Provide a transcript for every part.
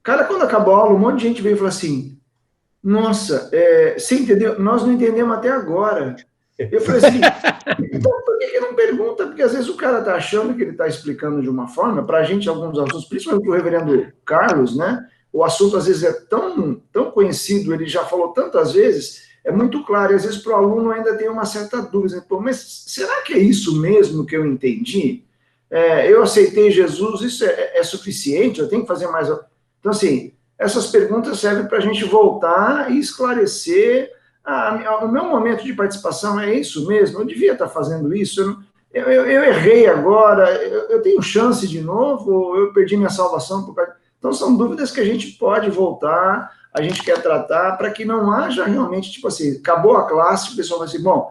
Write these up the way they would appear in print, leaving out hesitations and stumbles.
Cara, quando acabou a aula, um monte de gente veio e falou assim, nossa, você entendeu? Nós não entendemos até agora. Eu falei assim, então por que não pergunta? Porque às vezes o cara está achando que ele está explicando de uma forma, para a gente, alguns assuntos, principalmente o reverendo Carlos, né? O assunto às vezes é tão conhecido, ele já falou tantas vezes, é muito claro, e às vezes para o aluno ainda tem uma certa dúvida. Pô, mas será que é isso mesmo que eu entendi? Eu aceitei Jesus, isso é suficiente? Eu tenho que fazer mais. Então, assim, essas perguntas servem para a gente voltar e esclarecer. O meu momento de participação é isso mesmo? Eu devia estar fazendo isso? Eu errei agora? Eu tenho chance de novo? Ou eu perdi minha salvação por causa... Então, são dúvidas que a gente pode voltar, a gente quer tratar, para que não haja realmente, tipo assim, acabou a classe, o pessoal vai assim, bom,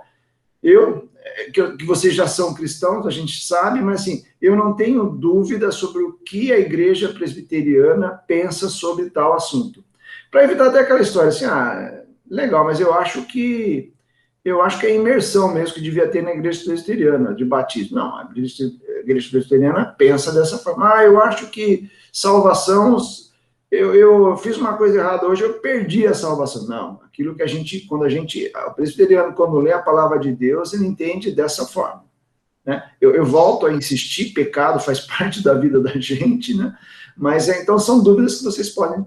que vocês já são cristãos, a gente sabe, mas assim, eu não tenho dúvida sobre o que a igreja presbiteriana pensa sobre tal assunto. Para evitar até aquela história assim, legal, mas eu acho que é imersão mesmo que devia ter na igreja presbiteriana, de batismo. Não, a igreja presbiteriana pensa dessa forma. Eu acho que salvação, eu fiz uma coisa errada hoje, eu perdi a salvação. Não, aquilo que o presbiteriano, quando lê a palavra de Deus, ele entende dessa forma. Né? Eu volto a insistir, pecado faz parte da vida da gente, né? Mas então são dúvidas que vocês podem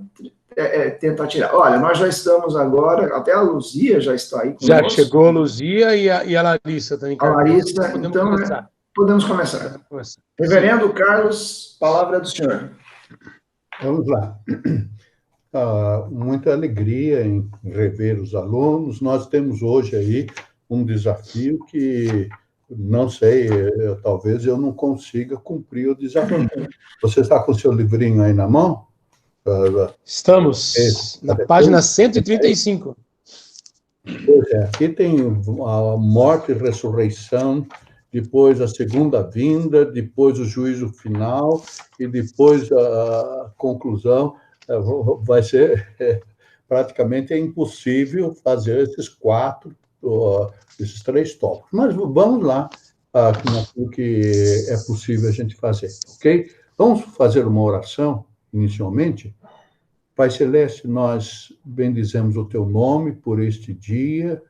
tentar tirar. Olha, nós já estamos agora, até a Luzia já está aí conosco. Já chegou a Luzia e a Larissa também. A Larissa, podemos então, começar. Podemos começar. Reverendo Sim. Carlos, palavra do senhor. Vamos lá. Muita alegria em rever os alunos. Nós temos hoje aí um desafio que, não sei, talvez eu não consiga cumprir o desafio. Você está com o seu livrinho aí na mão? Estamos na página 135. Aqui tem a morte e ressurreição, depois a segunda vinda, depois o juízo final e depois a conclusão. Vai ser praticamente impossível fazer esses 3 tópicos. Mas vamos lá naquilo que é possível a gente fazer, ok? Vamos fazer uma oração, inicialmente. Pai Celeste, nós bendizemos o teu nome por este dia,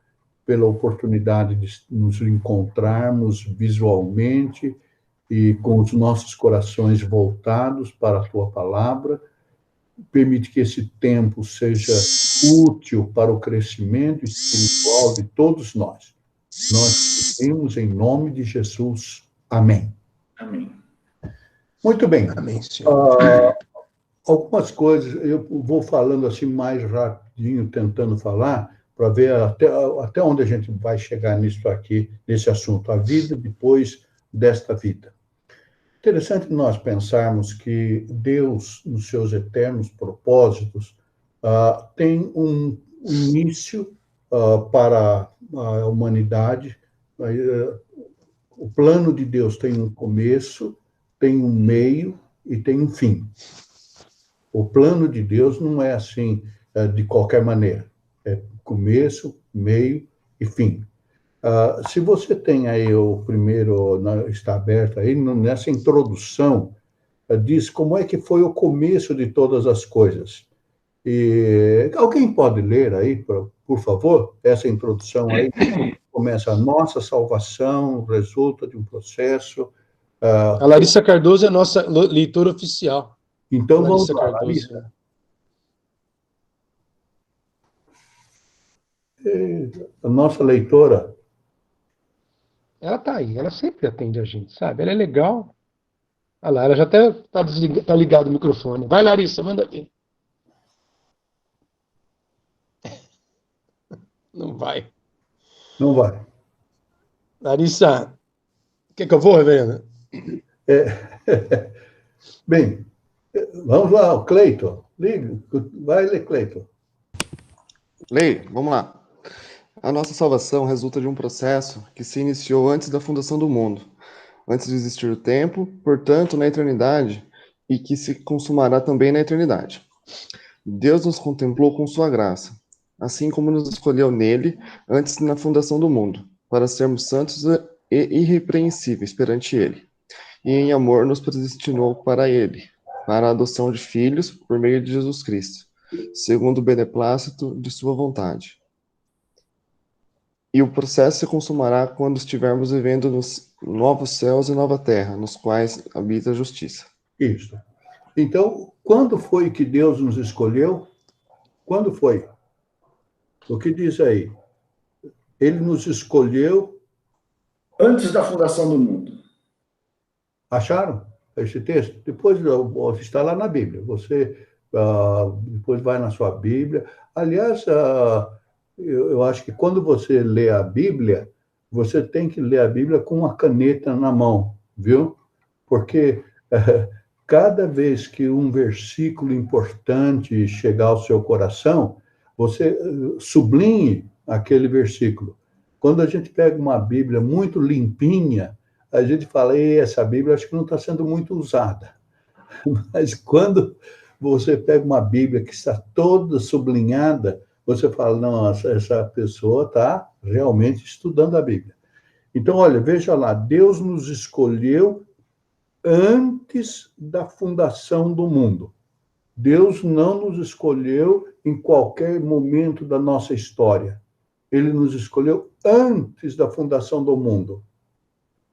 pela oportunidade de nos encontrarmos visualmente e com os nossos corações voltados para a tua palavra. Permite que esse tempo seja útil para o crescimento espiritual de todos nós. Nós pedimos em nome de Jesus. Amém. Amém. Muito bem. Amém, Senhor. Algumas coisas, eu vou falando assim mais rapidinho, tentando falar, para ver até onde a gente vai chegar nisso aqui, nesse assunto, a vida depois desta vida. Interessante nós pensarmos que Deus, nos seus eternos propósitos, tem um início para a humanidade. O plano de Deus tem um começo, tem um meio e tem um fim. O plano de Deus não é assim, de qualquer maneira. É começo, meio e fim. Se você tem aí o primeiro, está aberto aí, nessa introdução, diz como é que foi o começo de todas as coisas. E alguém pode ler aí, por favor, essa introdução aí? Começa: a nossa salvação resulta de um processo... A Larissa Cardoso é a nossa leitora oficial. Então, vamos lá, Larissa. A nossa leitora... Ela está aí, ela sempre atende a gente, sabe? Ela é legal. Olha lá, ela já até está ligado o microfone. Vai, Larissa, manda aqui. Não vai. Não vai. Larissa, quer que eu vou, reverendo? Bem, vamos lá, o Cleiton. Vai ler, Cleiton. Leio, vamos lá. A nossa salvação resulta de um processo que se iniciou antes da fundação do mundo, antes de existir o tempo, portanto, na eternidade, e que se consumará também na eternidade. Deus nos contemplou com sua graça, assim como nos escolheu nele antes na fundação do mundo, para sermos santos e irrepreensíveis perante ele, e em amor nos predestinou para ele, para a adoção de filhos por meio de Jesus Cristo, segundo o beneplácito de sua vontade. E o processo se consumará quando estivermos vivendo nos novos céus e nova terra, nos quais habita a justiça. Isso. Então, quando foi que Deus nos escolheu? Quando foi? O que diz aí? Ele nos escolheu. Antes da fundação do mundo. Acharam esse texto? Depois está lá na Bíblia. Você depois vai na sua Bíblia. Aliás, eu acho que quando você lê a Bíblia, você tem que ler a Bíblia com uma caneta na mão, viu? Porque cada vez que um versículo importante chegar ao seu coração, você sublinhe aquele versículo. Quando a gente pega uma Bíblia muito limpinha, a gente fala, essa Bíblia acho que não está sendo muito usada. Mas quando você pega uma Bíblia que está toda sublinhada, você fala, nossa, essa pessoa está realmente estudando a Bíblia. Então, olha, veja lá, Deus nos escolheu antes da fundação do mundo. Deus não nos escolheu em qualquer momento da nossa história. Ele nos escolheu antes da fundação do mundo.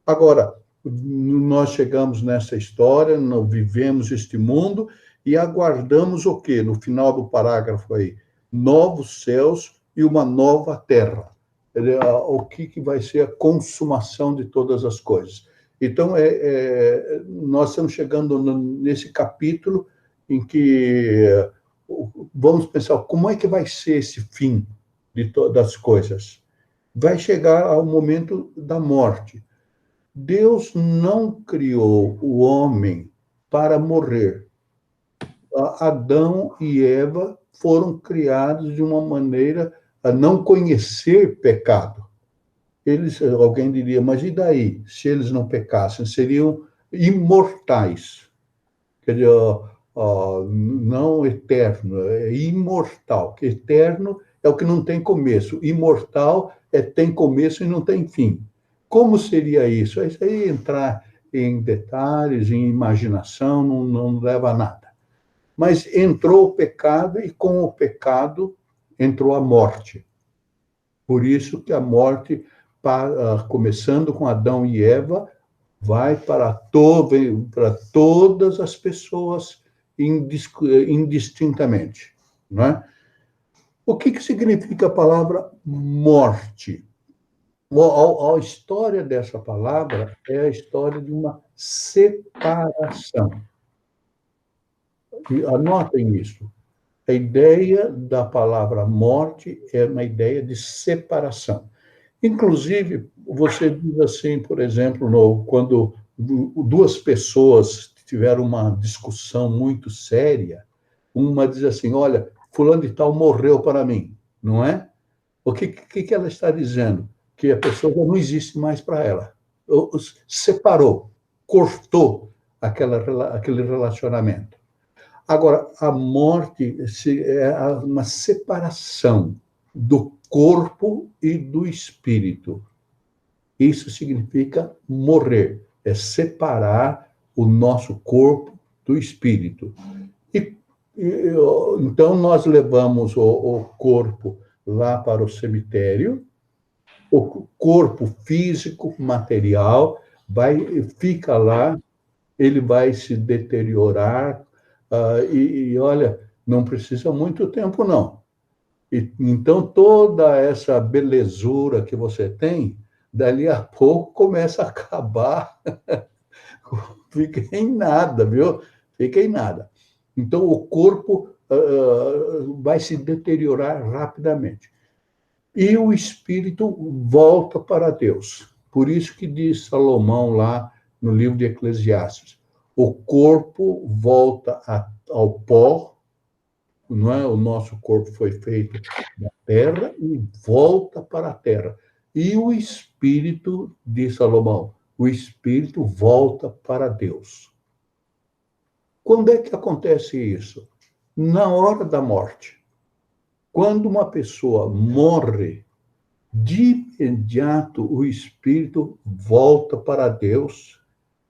Agora, nós chegamos nessa história, nós vivemos este mundo e aguardamos o quê? No final do parágrafo aí, novos céus e uma nova terra. O que vai ser a consumação de todas as coisas. Então, nós estamos chegando nesse capítulo em que vamos pensar como é que vai ser esse fim de todas as coisas. Vai chegar ao momento da morte. Deus não criou o homem para morrer. Adão e Eva foram criados de uma maneira a não conhecer pecado. Alguém diria, mas e daí? Se eles não pecassem, seriam imortais. Quer dizer, não eterno, é imortal. Eterno é o que não tem começo. Imortal tem começo e não tem fim. Como seria isso? Isso aí entrar em detalhes, em imaginação, não leva a nada. Mas entrou o pecado e com o pecado entrou a morte. Por isso que a morte, começando com Adão e Eva, vai para todas as pessoas indistintamente. Não é? O que significa a palavra morte? A história dessa palavra é a história de uma separação. E anotem isso. A ideia da palavra morte é uma ideia de separação. Inclusive, você diz assim, por exemplo, quando duas pessoas tiveram uma discussão muito séria, uma diz assim, olha, fulano de tal morreu para mim, não é? O que ela está dizendo? Que a pessoa já não existe mais para ela. Separou, cortou aquele relacionamento. Agora, a morte é uma separação do corpo e do espírito. Isso significa morrer, é separar o nosso corpo do espírito. Então, nós levamos o corpo lá para o cemitério, o corpo físico, material, fica lá, ele vai se deteriorar, olha, não precisa muito tempo, não. Então, toda essa belezura que você tem, dali a pouco começa a acabar, fica em nada, viu? Fica em nada. Então, o corpo vai se deteriorar rapidamente. E o espírito volta para Deus. Por isso que diz Salomão lá no livro de Eclesiastes, o corpo volta ao pó, não é? O nosso corpo foi feito da terra e volta para a terra. E o espírito, diz Salomão, o espírito volta para Deus. Quando é que acontece isso? Na hora da morte. Quando uma pessoa morre, de imediato o espírito volta para Deus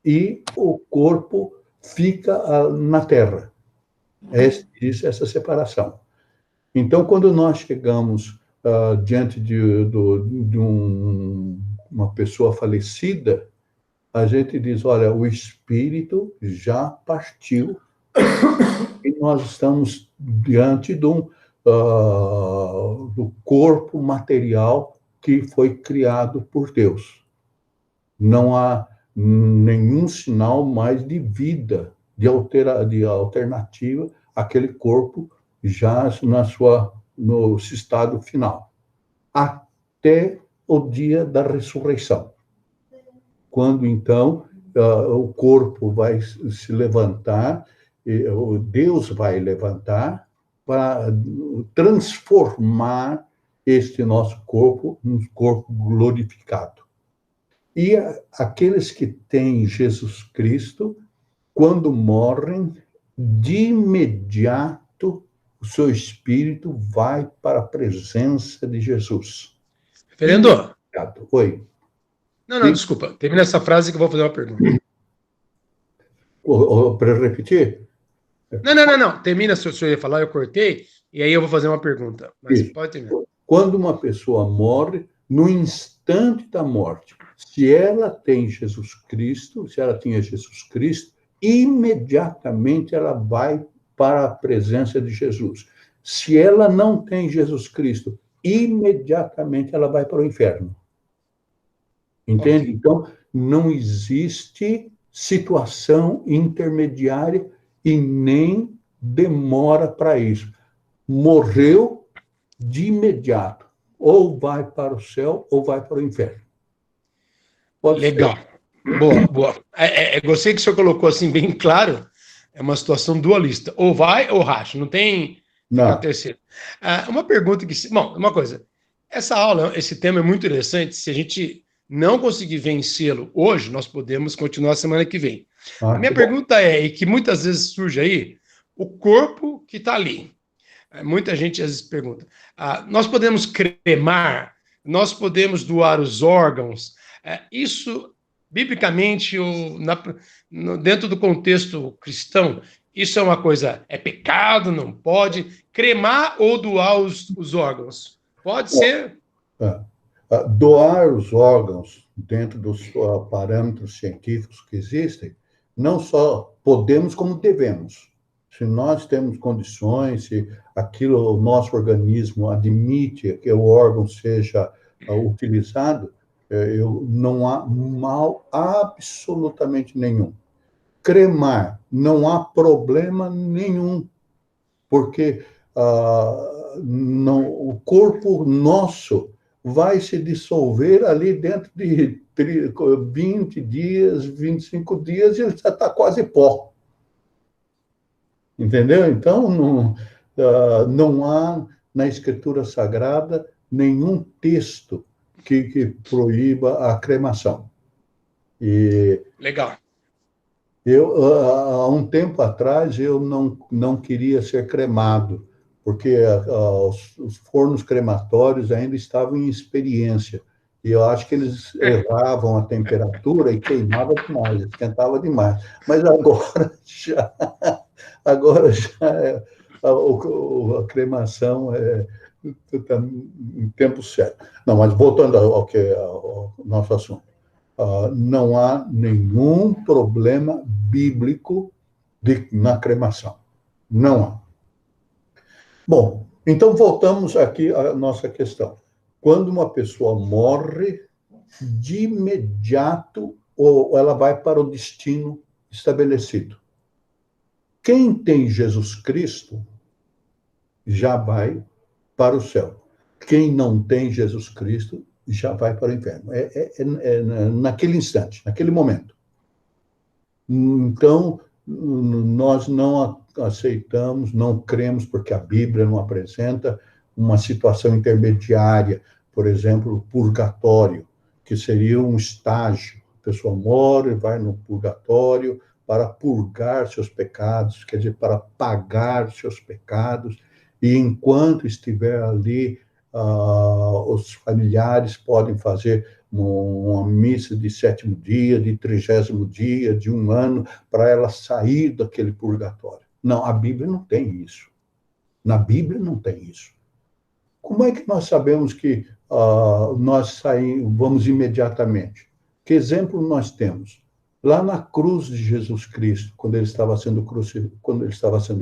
e o corpo fica na terra. Existe essa separação. Então, quando nós chegamos diante de uma pessoa falecida, a gente diz, olha, o espírito já partiu e nós estamos diante do corpo material que foi criado por Deus. Não há nenhum sinal mais de vida, de alternativa àquele corpo já no estado final, até o dia da ressurreição, quando então o corpo vai se levantar, Deus vai levantar para transformar este nosso corpo num corpo glorificado. E aqueles que têm Jesus Cristo, quando morrem, de imediato o seu espírito vai para a presença de Jesus. Reverendo? Oi. Não, desculpa. Termina essa frase que eu vou fazer uma pergunta. Para repetir? Não. Termina, se o senhor ia falar, eu cortei, e aí eu vou fazer uma pergunta. Mas Isso. pode terminar. Quando uma pessoa morre, no instante da morte, se ela tem Jesus Cristo, se ela tinha Jesus Cristo, imediatamente ela vai para a presença de Jesus. Se ela não tem Jesus Cristo, imediatamente ela vai para o inferno. Entende? Okay. Então, não existe situação intermediária e nem demora para isso. Morreu de imediato. Ou vai para o céu, ou vai para o inferno. Pode Legal. Ser. Boa. Gostei que o senhor colocou assim bem claro. É uma situação dualista. Ou vai ou racha. Não tem terceiro. Uma pergunta que... Bom, uma coisa. Essa aula, esse tema é muito interessante. Se a gente não conseguir vencê-lo hoje, nós podemos continuar semana que vem. A minha pergunta e que muitas vezes surge aí, o corpo que está ali. Muita gente às vezes pergunta, nós podemos cremar, nós podemos doar os órgãos, isso, biblicamente, ou dentro do contexto cristão, isso é uma coisa, é pecado, não pode? Cremar ou doar os órgãos? Pode ser? Doar os órgãos dentro dos parâmetros científicos que existem, não só podemos, como devemos. Se nós temos condições, se aquilo, o nosso organismo admite que o órgão seja utilizado, não há mal absolutamente nenhum. Cremar, não há problema nenhum, porque o corpo nosso vai se dissolver ali dentro de 20 dias, 25 dias, e ele já está quase pó. Entendeu? Então, não há na Escritura Sagrada nenhum texto que proíba a cremação. Legal. Há um tempo atrás, eu não queria ser cremado, porque os fornos crematórios ainda estavam em experiência. E eu acho que eles erravam a temperatura e queimava demais, esquentava demais. Mas agora já a cremação está em tempo certo. Não, mas voltando ao nosso assunto. Não há nenhum problema bíblico na cremação. Não há. Bom, então voltamos aqui à nossa questão. Quando uma pessoa morre, de imediato ela vai para o destino estabelecido. Quem tem Jesus Cristo já vai para o céu. Quem não tem Jesus Cristo já vai para o inferno. Naquele instante, naquele momento. Então, nós não aceitamos, não cremos, porque a Bíblia não apresenta uma situação intermediária, por exemplo, o purgatório, que seria um estágio. A pessoa morre, vai no purgatório para purgar seus pecados, quer dizer, para pagar seus pecados, e enquanto estiver ali, os familiares podem fazer uma missa de 7º dia, de 30º dia, de 1 ano, para ela sair daquele purgatório. Não, a Bíblia não tem isso. Na Bíblia não tem isso. Como é que nós sabemos que nós vamos imediatamente? Que exemplo nós temos? Lá na cruz de Jesus Cristo, quando ele estava sendo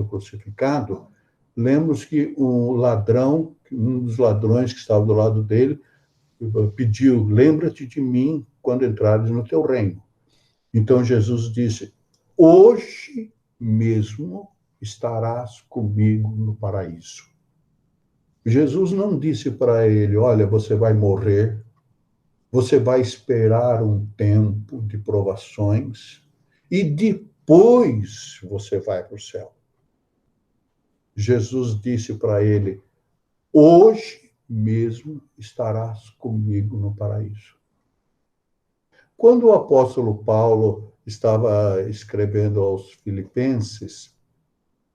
crucificado, lemos que um dos ladrões que estava do lado dele, pediu: lembra-te de mim quando entrares no teu reino. Então Jesus disse: hoje mesmo estarás comigo no paraíso. Jesus não disse para ele: olha, você vai morrer, você vai esperar um tempo de provações e depois você vai para o céu. Jesus disse para ele: hoje mesmo estarás comigo no paraíso. Quando o apóstolo Paulo estava escrevendo aos Filipenses,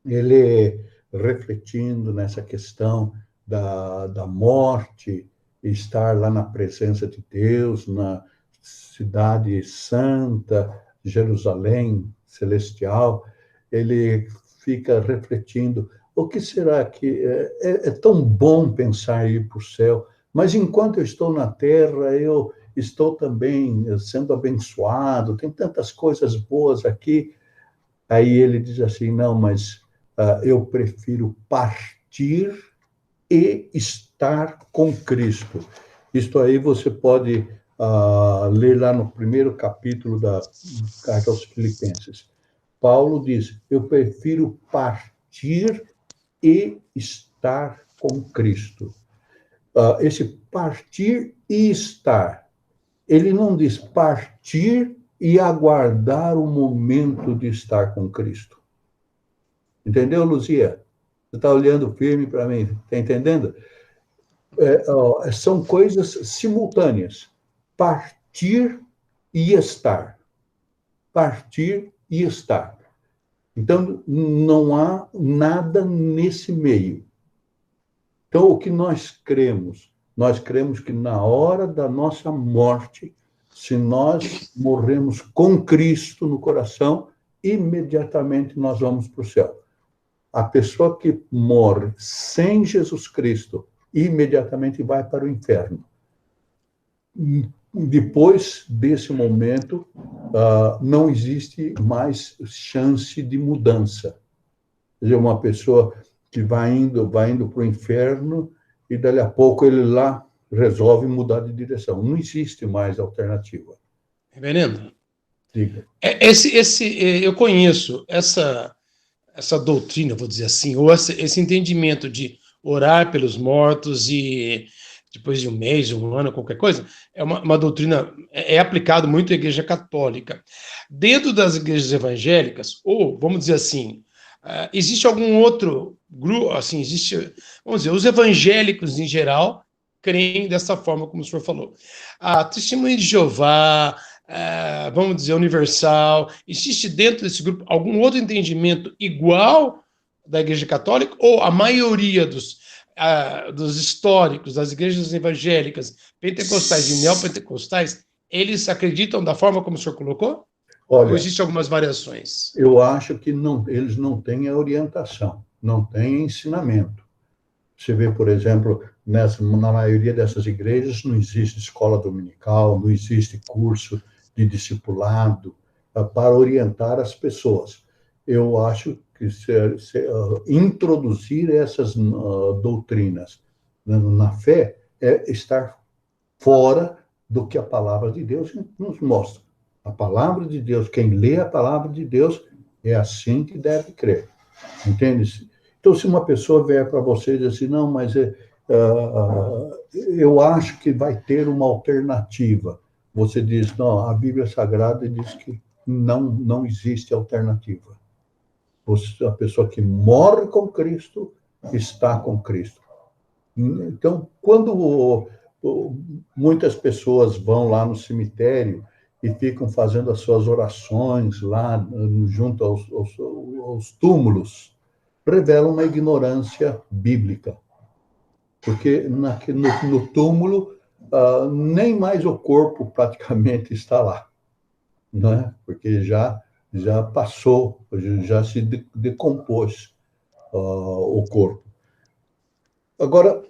ele, refletindo nessa questão da morte, estar lá na presença de Deus, na cidade santa, Jerusalém celestial, ele fica refletindo: o que será que é tão bom pensar em ir para o céu, mas enquanto eu estou na terra, eu estou também sendo abençoado, tem tantas coisas boas aqui. Aí ele diz assim: não, mas eu prefiro partir e estar com Cristo. Isto aí você pode ler lá no 1º capítulo da Carta aos Filipenses. Paulo diz: eu prefiro partir e estar com Cristo. Esse partir e estar, ele não diz partir e aguardar o momento de estar com Cristo. Entendeu, Luzia? Você está olhando firme para mim, está entendendo? São coisas simultâneas. Partir e estar. Partir e estar. Então, não há nada nesse meio. Então, o que nós cremos? Nós cremos que na hora da nossa morte, se nós morremos com Cristo no coração, imediatamente nós vamos para o céu. A pessoa que morre sem Jesus Cristo, imediatamente vai para o inferno. Depois desse momento, não existe mais chance de mudança. Quer dizer, uma pessoa que vai indo para o inferno e dali a pouco ele lá resolve mudar de direção. Não existe mais alternativa. Reverendo, Diga. Eu conheço essa doutrina, vou dizer assim, ou esse entendimento de orar pelos mortos e depois de um mês, 1 ano, qualquer coisa, é uma doutrina, é aplicado muito à Igreja Católica. Dentro das igrejas evangélicas, ou, vamos dizer assim, existe algum outro grupo, assim, vamos dizer, os evangélicos em geral creem dessa forma, como o senhor falou. A Testemunha de Jeová, vamos dizer, universal, existe dentro desse grupo algum outro entendimento igual da Igreja Católica, ou a maioria dos históricos, das igrejas evangélicas, pentecostais e neopentecostais, eles acreditam da forma como o senhor colocou? Olha, ou existem algumas variações? Eu acho que eles não têm a orientação, não têm ensinamento. Você vê, por exemplo, na maioria dessas igrejas não existe escola dominical, não existe curso de discipulado para orientar as pessoas. Eu acho que introduzir essas doutrinas na fé é estar fora do que a palavra de Deus nos mostra. A palavra de Deus, quem lê a palavra de Deus, é assim que deve crer. Entende? Então, se uma pessoa vier para você e dizer assim: não, mas eu acho que vai ter uma alternativa. Você diz: não, a Bíblia Sagrada diz que não existe alternativa. A pessoa que morre com Cristo está com Cristo. Então, quando muitas pessoas vão lá no cemitério e ficam fazendo as suas orações lá junto aos túmulos, revela uma ignorância bíblica. Porque no túmulo nem mais o corpo praticamente está lá, né? Porque já passou, já se decompôs o corpo. Agora,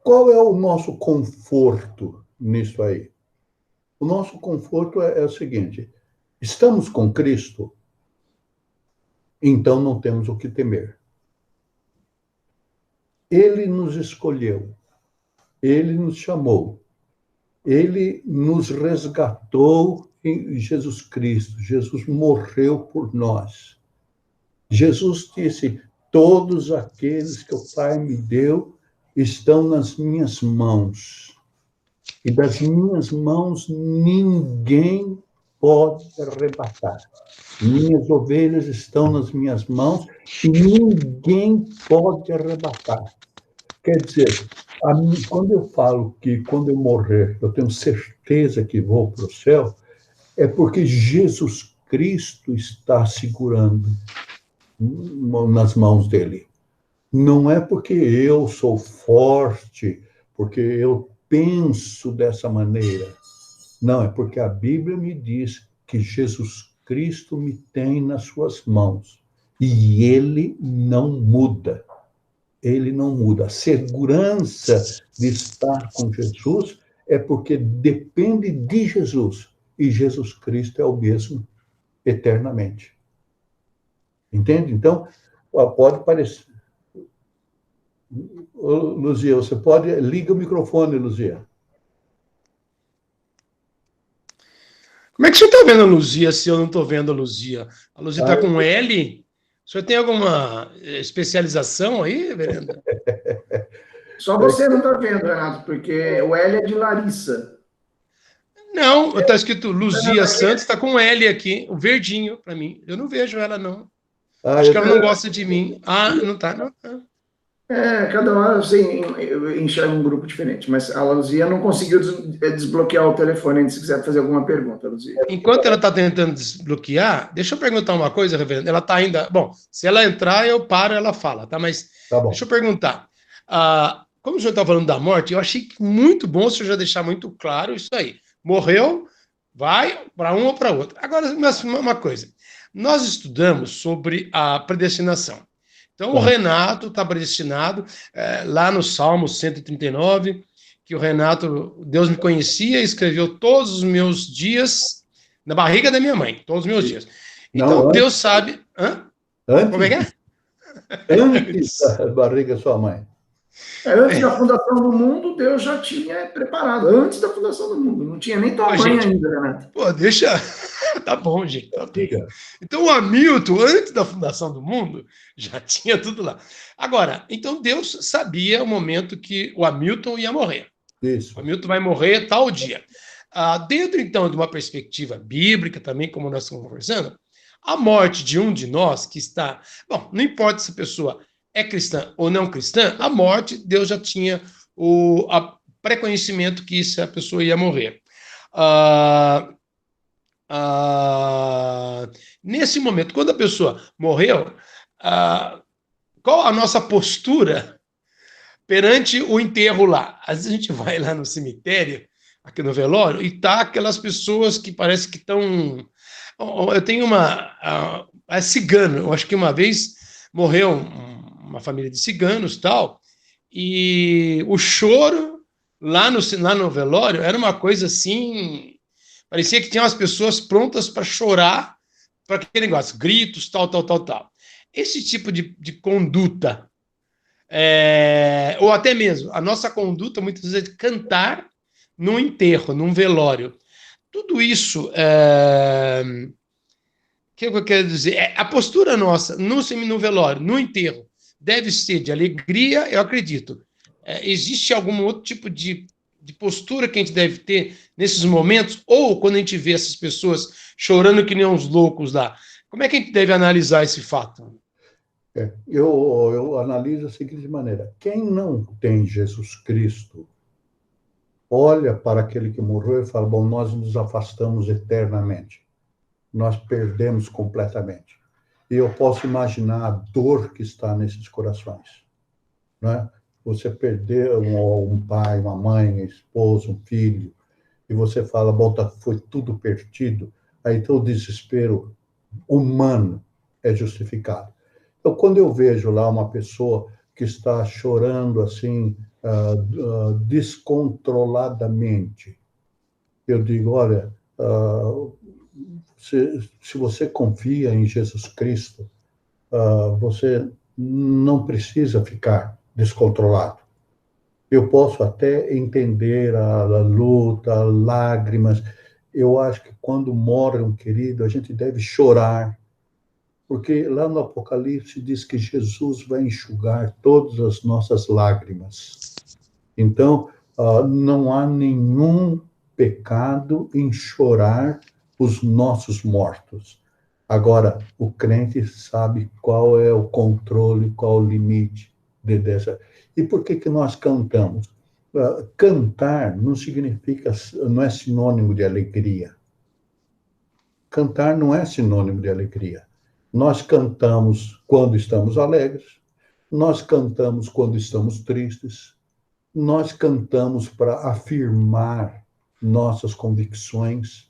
qual é o nosso conforto nisso aí? O nosso conforto é o seguinte: estamos com Cristo, então não temos o que temer. Ele nos escolheu, ele nos chamou, ele nos resgatou em Jesus Cristo. Jesus morreu por nós. Jesus disse: todos aqueles que o Pai me deu estão nas minhas mãos. E das minhas mãos ninguém pode arrebatar. Minhas ovelhas estão nas minhas mãos e ninguém pode arrebatar. Quer dizer, quando eu falo que quando eu morrer, eu tenho certeza que vou para o céu, é porque Jesus Cristo está segurando nas mãos dele. Não é porque eu sou forte, porque eu penso dessa maneira. Não, é porque a Bíblia me diz que Jesus Cristo me tem nas suas mãos. E ele não muda. Ele não muda. A segurança de estar com Jesus é porque depende de Jesus. E Jesus Cristo é o mesmo eternamente. Entende? Então, pode parecer... Luzia, você pode... Liga o microfone, Luzia. Como é que o senhor está vendo a Luzia se eu não estou vendo a Luzia? A Luzia está com L? O senhor tem alguma especialização aí, Verenda? Só você não está vendo, Renato, porque o L é de Larissa. Não, está escrito Luzia Santos, está com L aqui, o verdinho para mim. Eu não vejo ela, não. Acho que ela não gosta de mim. Não está, não. Cada hora você enxerga um grupo diferente, mas a Luzia não conseguiu desbloquear o telefone ainda, se quiser fazer alguma pergunta, Luzia. Enquanto ela está tentando desbloquear, deixa eu perguntar uma coisa, reverendo. Ela está ainda... Bom, se ela entrar, eu paro, ela fala, tá? Mas deixa eu perguntar. Como o senhor está falando da morte, eu achei muito bom o senhor já deixar muito claro isso aí. Morreu, vai para um ou para outro. Agora, uma coisa. Nós estudamos sobre a predestinação. Então, o Renato está predestinado, lá no Salmo 139, que o Renato, Deus me conhecia, escreveu todos os meus dias na barriga da minha mãe, todos os meus dias. Então, Deus sabe... Como é que é? Antes da barriga da sua mãe. Antes da fundação do mundo, Deus já tinha preparado. Antes da fundação do mundo. Não tinha nem tua mãe ainda, Renato. Pô, deixa... Tá bom, gente. Tá bem. Então, o Hamilton, antes da fundação do mundo, já tinha tudo lá. Agora, então Deus sabia o momento que o Hamilton ia morrer. Isso. O Hamilton vai morrer tal dia. Dentro, então, de uma perspectiva bíblica também, como nós estamos conversando, a morte de um de nós que está... Bom, não importa se a pessoa é cristã ou não cristã, a morte, Deus já tinha o pré-conhecimento que essa pessoa ia morrer. Nesse momento, quando a pessoa morreu, qual a nossa postura perante o enterro lá? Às vezes a gente vai lá no cemitério, aqui no velório, e tá aquelas pessoas que parece que estão... Eu tenho é cigano, eu acho que uma vez morreu uma família de ciganos, tal, e o choro lá no velório era uma coisa assim... Parecia que tinha umas pessoas prontas para chorar, para aquele negócio, gritos, tal. Esse tipo de conduta, ou até mesmo a nossa conduta, muitas vezes, é de cantar num enterro, num velório. Tudo isso, o que eu quero dizer? A postura nossa no velório, no enterro, deve ser de alegria, eu acredito. Existe algum outro tipo de postura que a gente deve ter nesses momentos, ou quando a gente vê essas pessoas chorando que nem uns loucos lá? Como é que a gente deve analisar esse fato? Eu analiso da seguinte maneira: quem não tem Jesus Cristo, olha para aquele que morreu e fala, bom, nós nos afastamos eternamente, nós perdemos completamente. E eu posso imaginar a dor que está nesses corações, não é? você perder um pai, uma mãe, um esposo, um filho, e você fala, bom, foi tudo perdido, aí então o desespero humano é justificado. Então, quando eu vejo lá uma pessoa que está chorando assim, descontroladamente, eu digo, olha, se você confia em Jesus Cristo, você não precisa ficar descontrolado. Eu posso até entender a luta, lágrimas. Eu acho que quando morre um querido, a gente deve chorar, porque lá no Apocalipse diz que Jesus vai enxugar todas as nossas lágrimas. Então, não há nenhum pecado em chorar os nossos mortos. Agora, o crente sabe qual é o controle, qual o limite dessa. E por que nós cantamos? Cantar não significa, não é sinônimo de alegria. Cantar não é sinônimo de alegria. Nós cantamos quando estamos alegres, nós cantamos quando estamos tristes, nós cantamos para afirmar nossas convicções.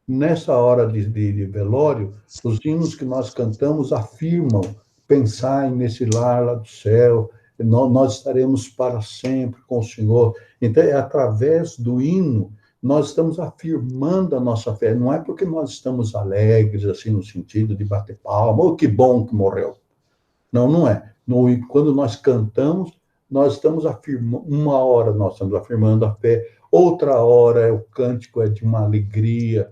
Nessa hora de velório, os hinos que nós cantamos afirmam, pensai nesse lar lá do céu, nós estaremos para sempre com o Senhor. Então, é através do hino, nós estamos afirmando a nossa fé. Não é porque nós estamos alegres, assim, no sentido de bater palma, oh, que bom que morreu. Não, não é. Quando nós cantamos, nós estamos afirmando, uma hora nós estamos afirmando a fé, outra hora o cântico é de uma alegria,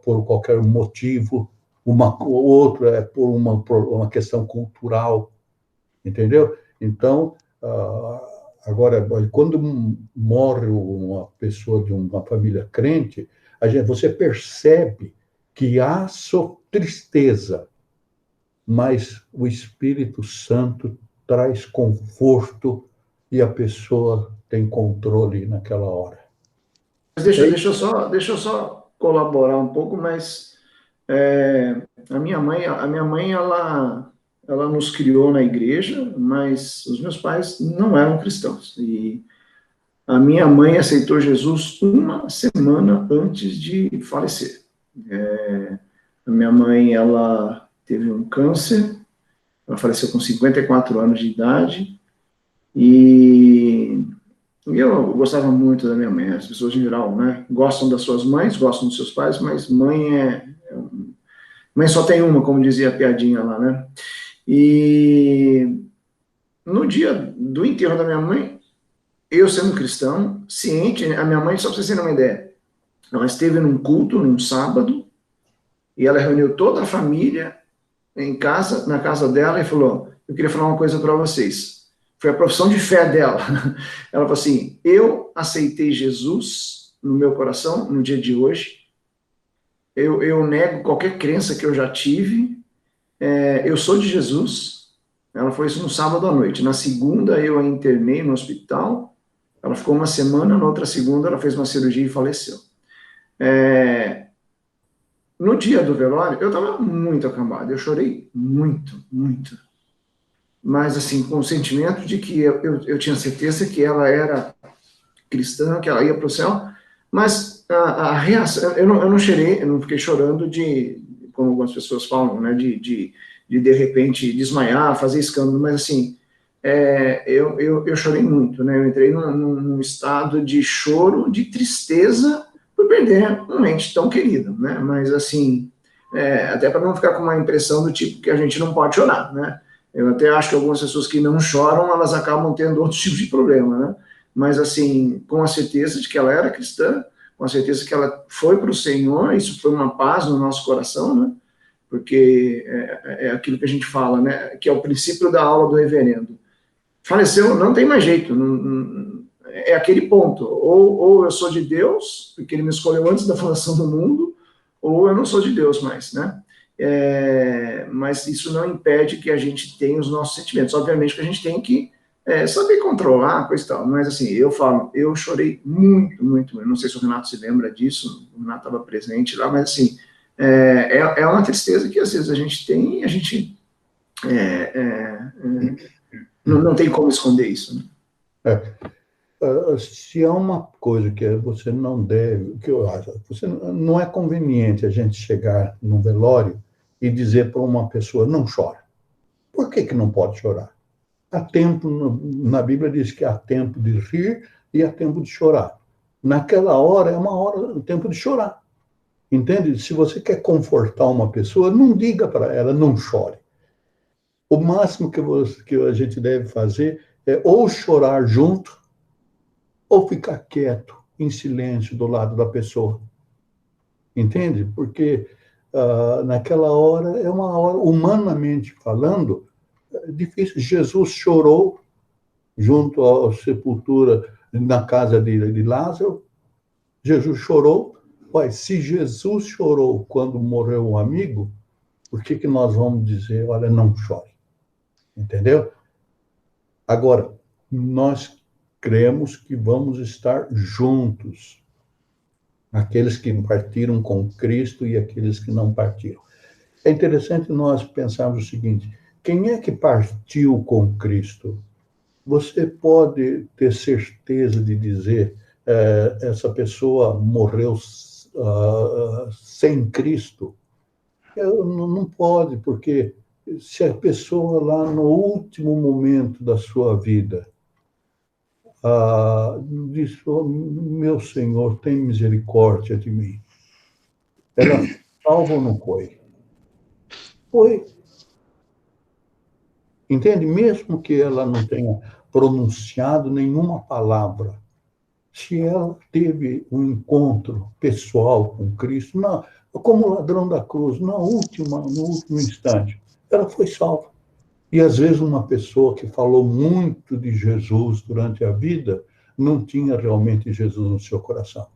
por qualquer motivo, outro é por uma questão cultural, entendeu? Então, agora, quando morre uma pessoa de uma família crente, você percebe que há tristeza, mas o Espírito Santo traz conforto e a pessoa tem controle naquela hora. Deixa eu só colaborar um pouco, mas a minha mãe ela nos criou na igreja, mas os meus pais não eram cristãos. E a minha mãe aceitou Jesus uma semana antes de falecer. A minha mãe, ela teve um câncer, ela faleceu com 54 anos de idade, e eu gostava muito da minha mãe. As pessoas em geral, né, gostam das suas mães, gostam dos seus pais, mas mãe só tem uma, como dizia a piadinha lá, né? E no dia do enterro da minha mãe, eu sendo cristão, ciente, a minha mãe, só para vocês terem uma ideia, ela esteve num culto, num sábado, e ela reuniu toda a família na casa dela, e falou, eu queria falar uma coisa para vocês. Foi a profissão de fé dela. Ela falou assim, eu aceitei Jesus no meu coração no dia de hoje, eu nego qualquer crença que eu já tive, eu sou de Jesus. Ela foi isso no sábado à noite. Na segunda eu a internei no hospital, ela ficou uma semana, na outra segunda ela fez uma cirurgia e faleceu. No dia do velório, eu estava muito acamado, eu chorei muito, muito. Mas, assim, com o sentimento de que eu tinha certeza que ela era cristã, que ela ia para o céu, mas a reação, eu não chorei, eu não fiquei chorando como algumas pessoas falam, né, de repente desmaiar, fazer escândalo, mas assim, eu chorei muito, né, eu entrei num estado de choro, de tristeza, por perder um ente tão querido, né, mas assim, até para não ficar com uma impressão do tipo que a gente não pode chorar, né, eu até acho que algumas pessoas que não choram, elas acabam tendo outros tipos de problema, né, mas assim, com a certeza de que ela era cristã, com a certeza que ela foi para o Senhor, isso foi uma paz no nosso coração, né, porque é aquilo que a gente fala, né, que é o princípio da aula do reverendo. Faleceu, não tem mais jeito, é aquele ponto, ou eu sou de Deus, porque ele me escolheu antes da fundação do mundo, ou eu não sou de Deus mais, né? Mas isso não impede que a gente tenha os nossos sentimentos. Obviamente que a gente tem que saber controlar, coisa e tal, mas assim, eu chorei muito, muito, eu não sei se o Renato se lembra disso, o Renato estava presente lá, mas assim, uma tristeza que às vezes a gente tem e a gente Não tem como esconder isso. Né? Se há uma coisa que você não deve, que eu acho, não é conveniente a gente chegar num velório e dizer para uma pessoa, não chora. Por que não pode chorar? Há tempo, na Bíblia diz que há tempo de rir e há tempo de chorar. Naquela hora é uma hora, tempo de chorar. Entende? Se você quer confortar uma pessoa, não diga para ela, não chore. O máximo que a gente deve fazer é ou chorar junto, ou ficar quieto, em silêncio, do lado da pessoa. Entende? Porque naquela hora é uma hora, humanamente falando, difícil. Jesus chorou junto à sepultura na casa de Lázaro. Jesus chorou. Ué, se Jesus chorou quando morreu um amigo, por que nós vamos dizer, olha, não chore? Entendeu? Agora, nós cremos que vamos estar juntos. Aqueles que partiram com Cristo e aqueles que não partiram. É interessante nós pensarmos o seguinte, quem é que partiu com Cristo? Você pode ter certeza de dizer, essa pessoa morreu sem Cristo? Não pode, porque se a pessoa lá no último momento da sua vida disse, oh, meu Senhor, tem misericórdia de mim. Ela foi salva ou não foi? Foi. Entende? Mesmo que ela não tenha pronunciado nenhuma palavra, se ela teve um encontro pessoal com Cristo, como ladrão da cruz, no último instante, ela foi salva. E, às vezes, uma pessoa que falou muito de Jesus durante a vida não tinha realmente Jesus no seu coração.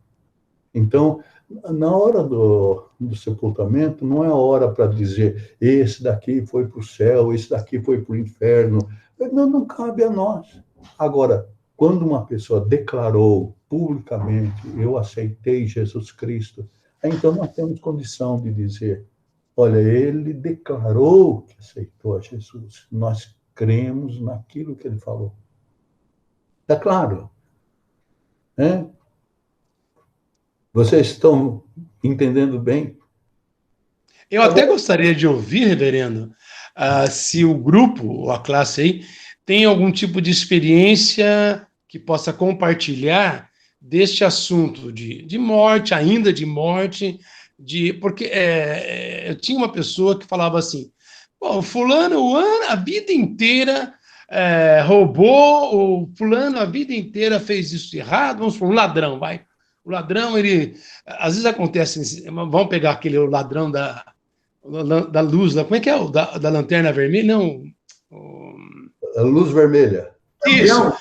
Então, na hora do sepultamento, não é a hora para dizer esse daqui foi para o céu, esse daqui foi para o inferno. Não cabe a nós. Agora, quando uma pessoa declarou publicamente, eu aceitei Jesus Cristo, então nós temos condição de dizer, olha, ele declarou que aceitou a Jesus. Nós cremos naquilo que ele falou. É claro. Né? Vocês estão entendendo bem? Eu até gostaria de ouvir, reverendo, se o grupo, ou a classe aí, tem algum tipo de experiência que possa compartilhar deste assunto de morte, ainda de morte, porque eu tinha uma pessoa que falava assim, o fulano a vida inteira roubou, o fulano a vida inteira fez isso errado, vamos supor, um ladrão, vai. O ladrão, às vezes acontece, vamos pegar aquele ladrão da luz, como é que é? Da lanterna vermelha? Não. A luz vermelha. Isso.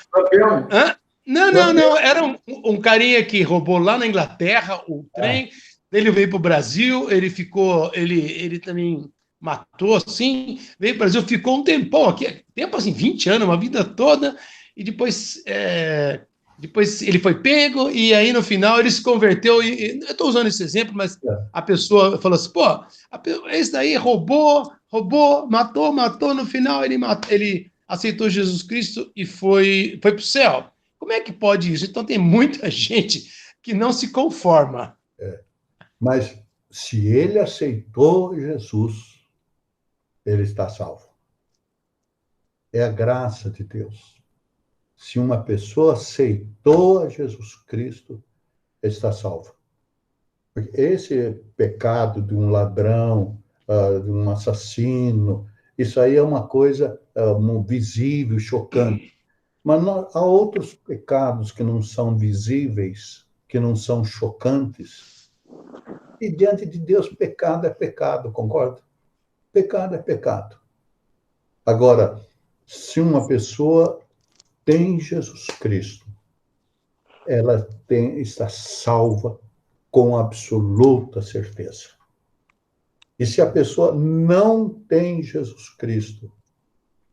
Não. Era um carinha que roubou lá na Inglaterra o trem, ele veio para o Brasil, ele também matou, assim, veio para o Brasil, ficou um tempão aqui, tempo assim, 20 anos, uma vida toda, e depois ele foi pego, e aí no final ele se converteu, e eu estou usando esse exemplo, mas a pessoa falou assim, esse daí roubou, matou, no final ele aceitou Jesus Cristo e foi para o céu. Como é que pode isso? Então tem muita gente que não se conforma. Mas se ele aceitou Jesus, ele está salvo. É a graça de Deus. Se uma pessoa aceitou a Jesus Cristo, está salvo. Porque esse pecado de um ladrão, de um assassino, isso aí é uma coisa visível, chocante. Mas há outros pecados que não são visíveis, que não são chocantes. E diante de Deus, pecado é pecado, concorda? Pecado é pecado. Agora, se uma pessoa tem Jesus Cristo, ela está salva com absoluta certeza. E se a pessoa não tem Jesus Cristo,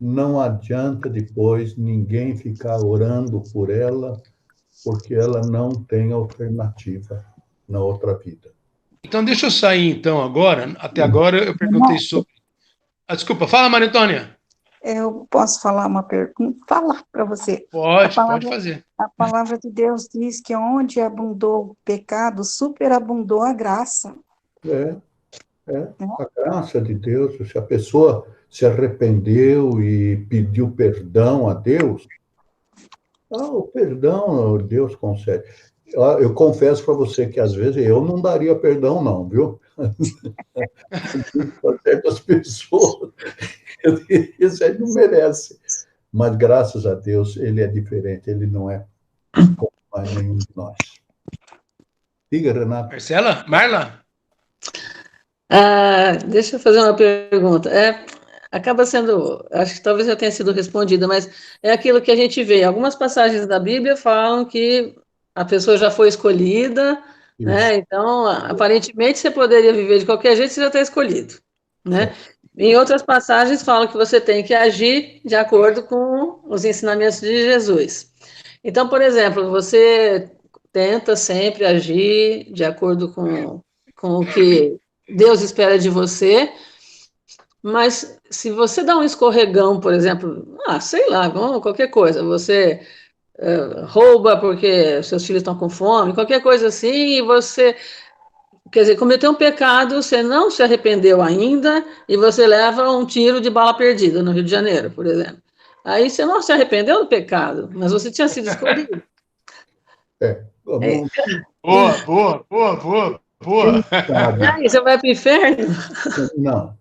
não adianta depois ninguém ficar orando por ela, porque ela não tem alternativa na outra vida. Então, deixa eu sair, então, agora. Até agora eu perguntei sobre... desculpa, fala, Maria Antônia. Eu posso falar uma pergunta? Falar para você. Pode fazer. A palavra de Deus diz que onde abundou o pecado, superabundou a graça. A graça de Deus, se a pessoa se arrependeu e pediu perdão a Deus, o perdão Deus concede. Eu confesso para você que, às vezes, eu não daria perdão, não, viu? Para certas pessoas, isso aí não merece. Mas, graças a Deus, ele é diferente, ele não é como mais nenhum de nós. Diga, Renato. Marla? Deixa eu fazer uma pergunta. Acaba sendo, acho que talvez já tenha sido respondida, mas é aquilo que a gente vê. Algumas passagens da Bíblia falam que a pessoa já foi escolhida, né? Então, aparentemente, você poderia viver de qualquer jeito, você já está escolhido, né? Em outras passagens falam que você tem que agir de acordo com os ensinamentos de Jesus. Então, por exemplo, você tenta sempre agir de acordo com o que Deus espera de você, mas se você dá um escorregão, por exemplo, sei lá, qualquer coisa, você rouba porque seus filhos estão com fome, qualquer coisa assim, e você, quer dizer, cometeu um pecado, você não se arrependeu ainda, e você leva um tiro de bala perdida no Rio de Janeiro, por exemplo. Aí você não se arrependeu do pecado, mas você tinha sido escolhido. Boa. E aí, você vai para o inferno? Não.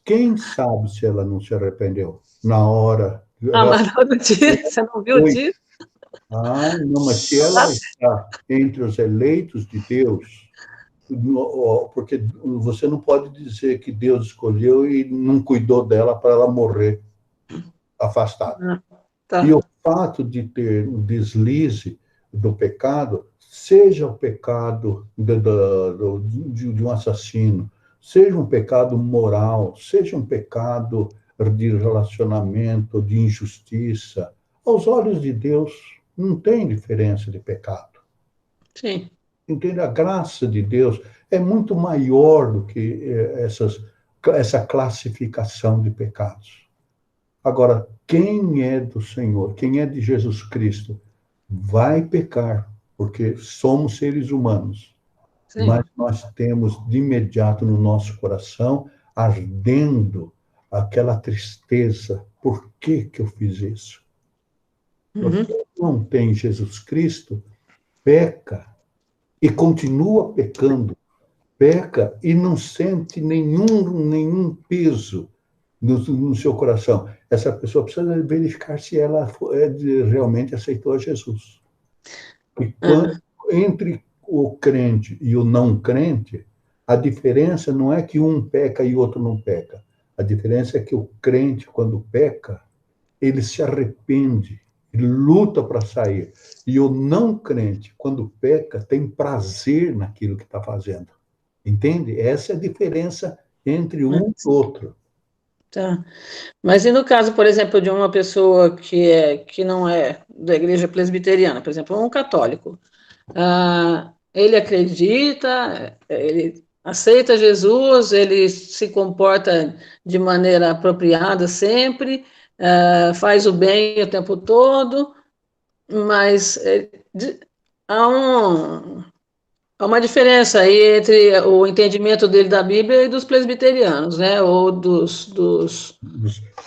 Quem sabe se ela não se arrependeu? Na hora. Mas na hora do tiro, você não viu o tiro? Não, mas se ela está entre os eleitos de Deus, porque você não pode dizer que Deus escolheu e não cuidou dela para ela morrer afastada. Tá. E o fato de ter um deslize do pecado, seja o pecado de um assassino, seja um pecado moral, seja um pecado de relacionamento, de injustiça, aos olhos de Deus não tem diferença de pecado. Sim. Entende? A graça de Deus é muito maior do que essa classificação de pecados. Agora, quem é do Senhor, quem é de Jesus Cristo, vai pecar, porque somos seres humanos. Sim. Mas nós temos de imediato no nosso coração, ardendo aquela tristeza. Por que eu fiz isso? Porque quem não tem Jesus Cristo, peca e continua pecando. Peca e não sente nenhum peso no seu coração. Essa pessoa precisa verificar se ela realmente aceitou a Jesus. E entre o crente e o não crente, a diferença não é que um peca e o outro não peca. A diferença é que o crente, quando peca, ele se arrepende, ele luta para sair. E o não crente, quando peca, tem prazer naquilo que está fazendo. Entende? Essa é a diferença entre um e outro. Tá. Mas e no caso, por exemplo, de uma pessoa que não é da igreja presbiteriana, por exemplo, um católico, ele acredita, ele aceita Jesus, ele se comporta de maneira apropriada sempre, faz o bem o tempo todo, mas há uma diferença aí entre o entendimento dele da Bíblia e dos presbiterianos, né? Ou dos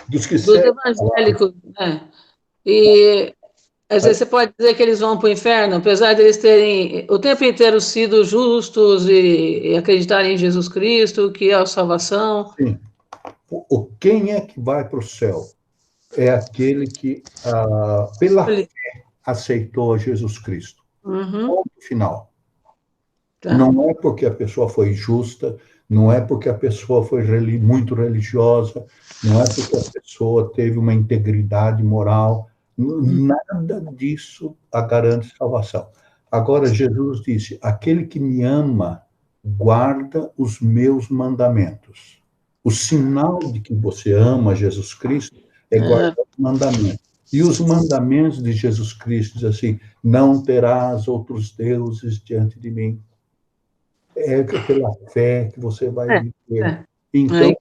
evangélicos, né? E às vezes você pode dizer que eles vão para o inferno, apesar de eles terem o tempo inteiro sido justos e acreditarem em Jesus Cristo, que é a salvação. Sim. Quem é que vai para o céu? É aquele que, pela fé, aceitou Jesus Cristo. Ponto final. Tá. Não é porque a pessoa foi justa, não é porque a pessoa foi muito religiosa, não é porque a pessoa teve uma integridade moral, nada disso a garante salvação. Agora, Jesus disse, aquele que me ama, guarda os meus mandamentos. O sinal de que você ama Jesus Cristo é guardar os mandamentos. E os mandamentos de Jesus Cristo diz assim, não terás outros deuses diante de mim. É pela fé que você vai viver. Então,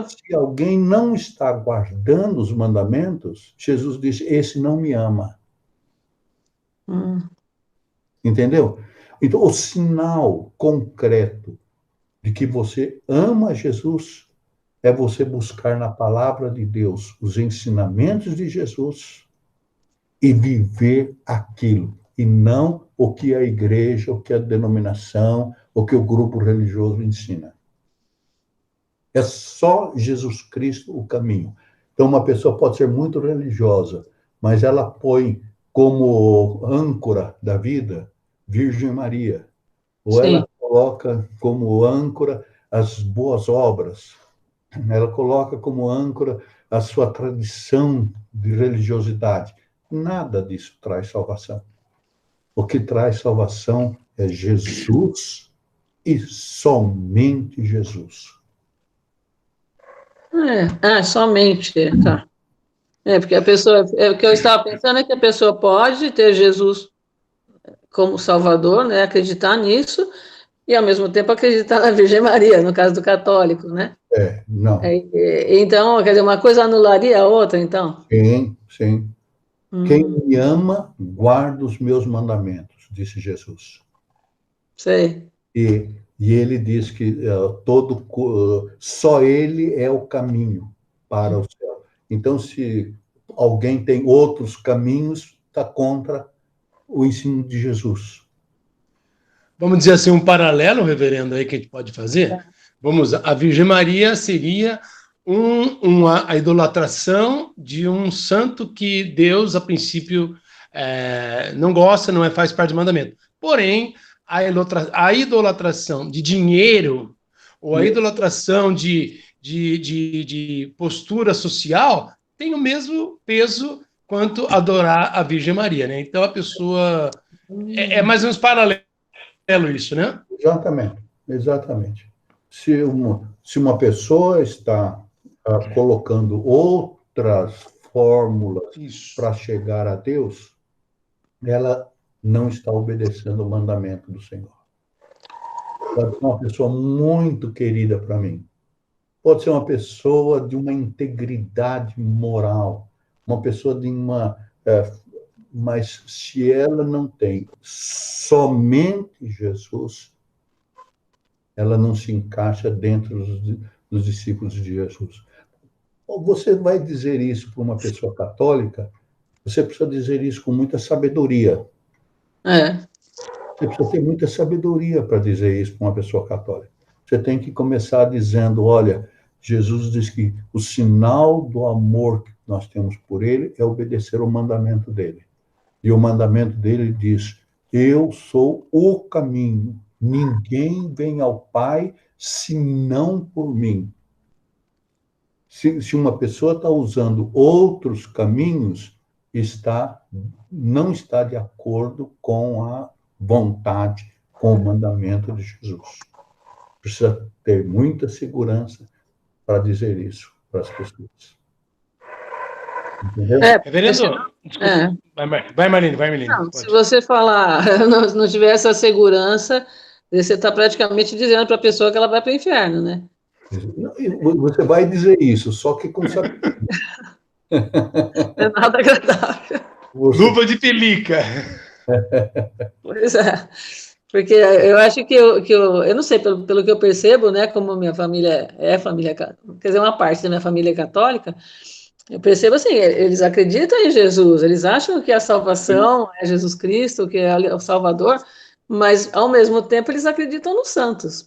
se alguém não está guardando os mandamentos, Jesus disse, esse não me ama. Entendeu? Então, o sinal concreto de que você ama Jesus é você buscar na palavra de Deus os ensinamentos de Jesus e viver aquilo, e não o que a igreja, o que a denominação, o que o grupo religioso ensina. É só Jesus Cristo o caminho. Então, uma pessoa pode ser muito religiosa, mas ela põe como âncora da vida Virgem Maria, ou ela coloca como âncora as boas obras, ela coloca como âncora a sua tradição de religiosidade. Nada disso traz salvação. O que traz salvação é Jesus e somente Jesus. Somente, tá. Porque a pessoa, o que eu estava pensando é que a pessoa pode ter Jesus como Salvador, né, acreditar nisso, e ao mesmo tempo acreditar na Virgem Maria, no caso do católico, né? Não. Então, quer dizer, uma coisa anularia a outra, então? Sim. Quem me ama, guarda os meus mandamentos, disse Jesus. Sei. E ele diz que só ele é o caminho para o céu. Então, se alguém tem outros caminhos, está contra o ensino de Jesus. Vamos dizer assim, um paralelo, reverendo, aí que a gente pode fazer? Vamos, a Virgem Maria seria a idolatração de um santo que Deus, a princípio, não gosta, não faz parte do mandamento. Porém, a idolatração de dinheiro ou a idolatração de postura social tem o mesmo peso quanto adorar a Virgem Maria, né? Então, a pessoa... É mais ou menos paralelo isso, né? Exatamente. Se uma pessoa está colocando outras fórmulas para chegar a Deus, ela não está obedecendo o mandamento do Senhor. Pode ser uma pessoa muito querida para mim. Pode ser uma pessoa de uma integridade moral, uma pessoa de uma... mas se ela não tem somente Jesus, ela não se encaixa dentro dos discípulos de Jesus. Você vai dizer isso para uma pessoa católica, você precisa dizer isso com muita sabedoria. Você precisa ter muita sabedoria para dizer isso para uma pessoa católica. Você tem que começar dizendo, olha, Jesus diz que o sinal do amor que nós temos por ele é obedecer o mandamento dele. E o mandamento dele diz, eu sou o caminho, ninguém vem ao Pai senão por mim. Se uma pessoa está usando outros caminhos, não está de acordo com a vontade, com o mandamento de Jesus. Precisa ter muita segurança para dizer isso para as pessoas. Entendeu? Reverendo, desculpa. Vai, Marlene. Não, se você falar, não tiver essa segurança, você está praticamente dizendo para a pessoa que ela vai para o inferno, né? Você vai dizer isso, só que com sabedoria. É nada agradável. Luva de pelica. Pois é. Porque eu acho que eu não sei, pelo que eu percebo, né, como minha família quer dizer, uma parte da minha família é católica, eu percebo assim, eles acreditam em Jesus, eles acham que a salvação é Jesus Cristo, que é o Salvador, mas, ao mesmo tempo, eles acreditam nos santos.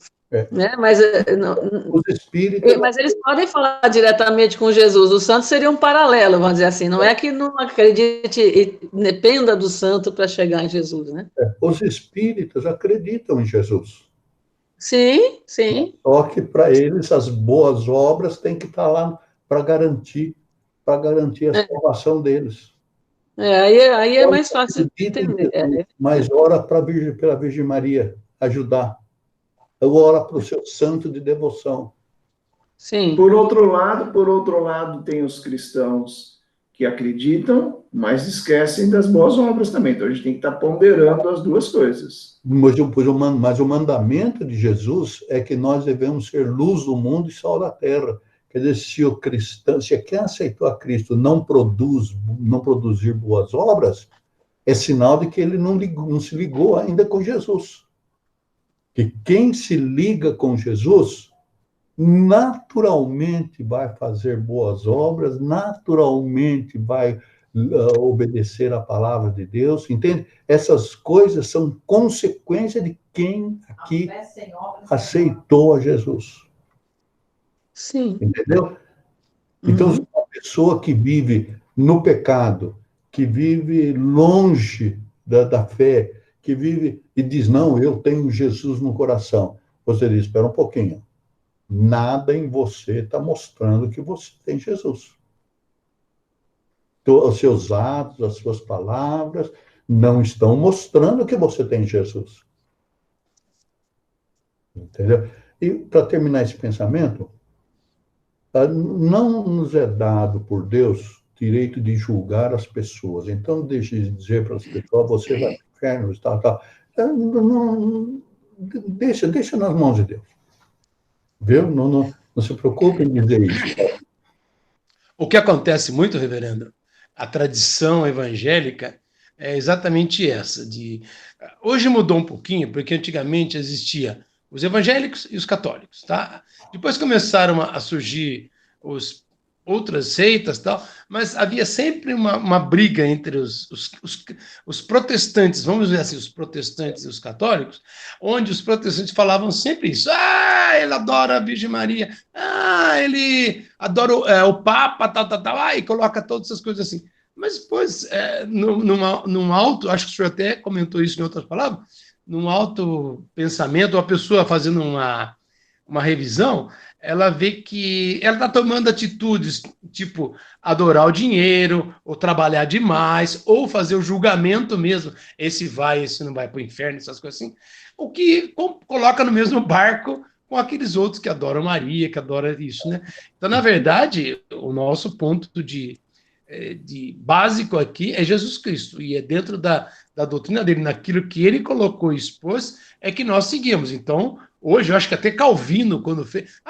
Né? Mas eles podem falar diretamente com Jesus, o santo seria um paralelo, vamos dizer assim, não é que não acredite e dependa do santo para chegar em Jesus, né? Os espíritas acreditam em Jesus. Sim. Só que para eles as boas obras têm que estar lá para garantir a salvação deles. Aí é mais fácil de entender. Mas ora pela Virgem Maria ajudar. Ora para o seu santo de devoção. Sim. Por outro lado, tem os cristãos que acreditam, mas esquecem das boas obras também. Então, a gente tem que estar ponderando as duas coisas. Mas o mandamento de Jesus é que nós devemos ser luz do mundo e sal da terra. Quer dizer, se o cristão, se quem aceitou a Cristo não produzir boas obras, é sinal de que ele não se ligou ainda com Jesus. Que quem se liga com Jesus, naturalmente vai fazer boas obras, naturalmente vai obedecer a palavra de Deus, entende? Essas coisas são consequência de quem aqui aceitou a Jesus. Sim. Entendeu? Então, uma pessoa que vive no pecado, que vive longe da fé, que vive e diz, não, eu tenho Jesus no coração. Você diz, espera um pouquinho. Nada em você está mostrando que você tem Jesus. Então, os seus atos, as suas palavras não estão mostrando que você tem Jesus. Entendeu? E, para terminar esse pensamento, não nos é dado por Deus direito de julgar as pessoas. Então, deixe de dizer para as pessoas, você vai para o inferno, tal. Deixa nas mãos de Deus. Viu? Não se preocupe em dizer isso. O que acontece muito, reverendo, a tradição evangélica é exatamente essa. Hoje mudou um pouquinho, porque antigamente existia os evangélicos e os católicos, tá? Depois começaram a surgir outras seitas, tal, mas havia sempre uma briga entre os protestantes, vamos dizer assim, os protestantes e os católicos, onde os protestantes falavam sempre isso. Ele adora a Virgem Maria. Ele adora o Papa, tal, e coloca todas essas coisas assim. Mas depois, num alto, acho que o senhor até comentou isso em outras palavras, num alto pensamento, uma pessoa fazendo uma revisão, ela vê que ela está tomando atitudes tipo adorar o dinheiro, ou trabalhar demais, ou fazer o julgamento mesmo, esse não vai para o inferno, essas coisas assim, o que coloca no mesmo barco com aqueles outros que adoram Maria, que adoram isso, né? Então, na verdade, o nosso ponto de básico aqui é Jesus Cristo, e é dentro da doutrina dele, naquilo que ele colocou e expôs, é que nós seguimos. Então, hoje, eu acho que até Calvino, quando fez...